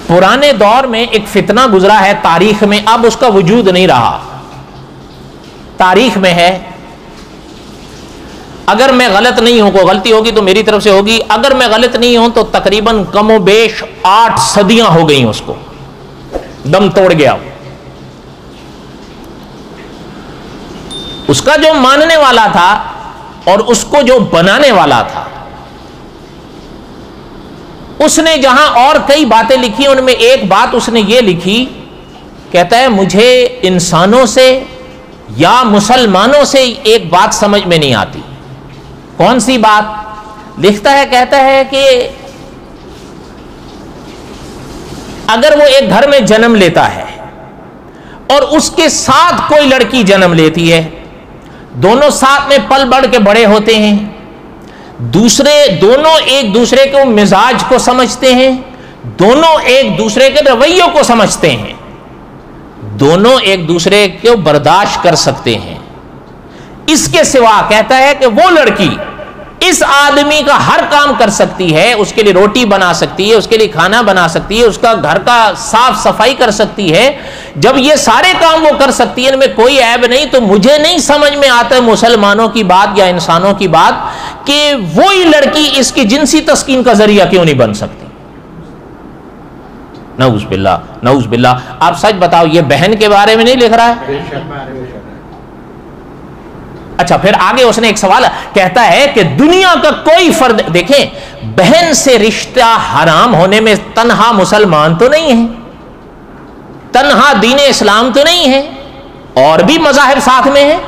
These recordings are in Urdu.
پرانے دور میں ایک فتنہ گزرا ہے تاریخ میں، اب اس کا وجود نہیں رہا، تاریخ میں ہے. اگر میں غلط نہیں ہوں، کوئی غلطی ہوگی تو میری طرف سے ہوگی، اگر میں غلط نہیں ہوں تو تقریباً کم و بیش 8 صدیاں ہو گئیں اس کو، دم توڑ گیا. اس کا جو ماننے والا تھا اور اس کو جو بنانے والا تھا، اس نے جہاں اور کئی باتیں لکھی ان میں ایک بات اس نے یہ لکھی، کہتا ہے مجھے انسانوں سے یا مسلمانوں سے ایک بات سمجھ میں نہیں آتی. کون سی بات؟ لکھتا ہے، کہتا ہے کہ اگر وہ ایک گھر میں جنم لیتا ہے اور اس کے ساتھ کوئی لڑکی جنم لیتی ہے، دونوں ساتھ میں پل بڑھ کے بڑے ہوتے ہیں، دونوں ایک دوسرے کے مزاج کو سمجھتے ہیں، دونوں ایک دوسرے کے رویوں کو سمجھتے ہیں، دونوں ایک دوسرے کو برداشت کر سکتے ہیں. اس کے سوا کہتا ہے کہ وہ لڑکی اس آدمی کا ہر کام کر سکتی ہے، اس کے لیے روٹی بنا سکتی ہے، اس کے لیے کھانا بنا سکتی ہے، اس کا گھر کا صاف صفائی کر سکتی ہے. جب یہ سارے کام وہ کر سکتی ہے، ان میں کوئی عیب نہیں، تو مجھے نہیں سمجھ میں آتا مسلمانوں کی بات یا انسانوں کی بات کہ وہی لڑکی اس کی جنسی تسکین کا ذریعہ کیوں نہیں بن سکتی. نعوذ باللہ، نعوذ باللہ. آپ سچ بتاؤ، یہ بہن کے بارے میں نہیں لکھ رہا ہے؟ اچھا، پھر آگے اس نے ایک سوال کہتا ہے کہ دنیا کا کوئی فرد، دیکھیں بہن سے رشتہ حرام ہونے میں تنہا مسلمان تو نہیں ہے، تنہا دین اسلام تو نہیں ہے، اور بھی مذاہب ساتھ میں ہیں.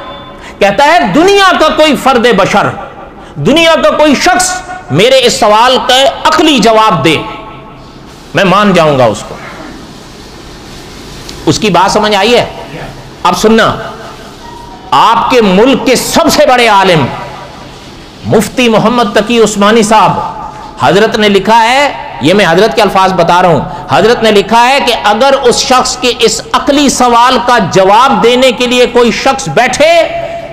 کہتا ہے دنیا کا کوئی فرد بشر، دنیا کا کوئی شخص میرے اس سوال کا عقلی جواب دے، میں مان جاؤں گا اس کو. اس کی بات سمجھ آئی ہے؟ اب سننا، آپ کے ملک کے سب سے بڑے عالم مفتی محمد تقی عثمانی صاحب، حضرت نے لکھا ہے، یہ میں حضرت کے الفاظ بتا رہا ہوں، حضرت نے لکھا ہے کہ اگر اس شخص کے اس عقلی سوال کا جواب دینے کے لیے کوئی شخص بیٹھے،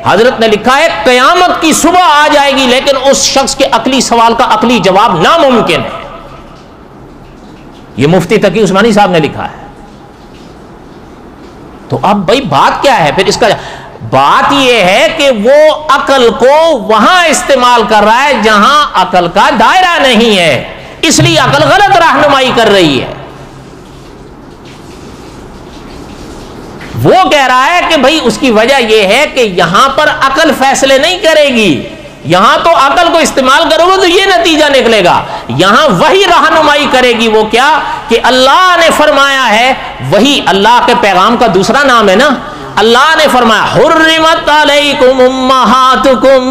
حضرت نے لکھا ہے قیامت کی صبح آ جائے گی لیکن اس شخص کے عقلی سوال کا عقلی جواب ناممکن ہے. یہ مفتی تقی عثمانی صاحب نے لکھا ہے. تو اب بھائی بات کیا ہے پھر؟ اس کا بات یہ ہے کہ وہ عقل کو وہاں استعمال کر رہا ہے جہاں عقل کا دائرہ نہیں ہے، اس لیے عقل غلط رہنمائی کر رہی ہے. وہ کہہ رہا ہے کہ بھائی اس کی وجہ یہ ہے کہ یہاں پر عقل فیصلے نہیں کرے گی، یہاں تو عقل کو استعمال کرو گے تو یہ نتیجہ نکلے گا، یہاں وہی رہنمائی کرے گی. وہ کیا کہ اللہ نے فرمایا ہے، وہی اللہ کے پیغام کا دوسرا نام ہے نا. اللہ نے فرمایا حرمت علیکم امہاتکم،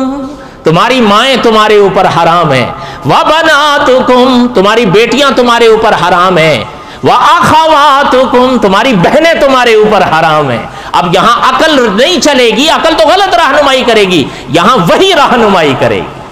تمہاری مائیں تمہارے اوپر حرام ہیں، وبناتکم، تمہاری بیٹیاں تمہارے اوپر حرام ہیں، واخواتکم، تمہاری بہنیں تمہارے اوپر حرام ہیں. اب یہاں عقل نہیں چلے گی، عقل تو غلط رہنمائی کرے گی، یہاں وہی رہنمائی کرے گی.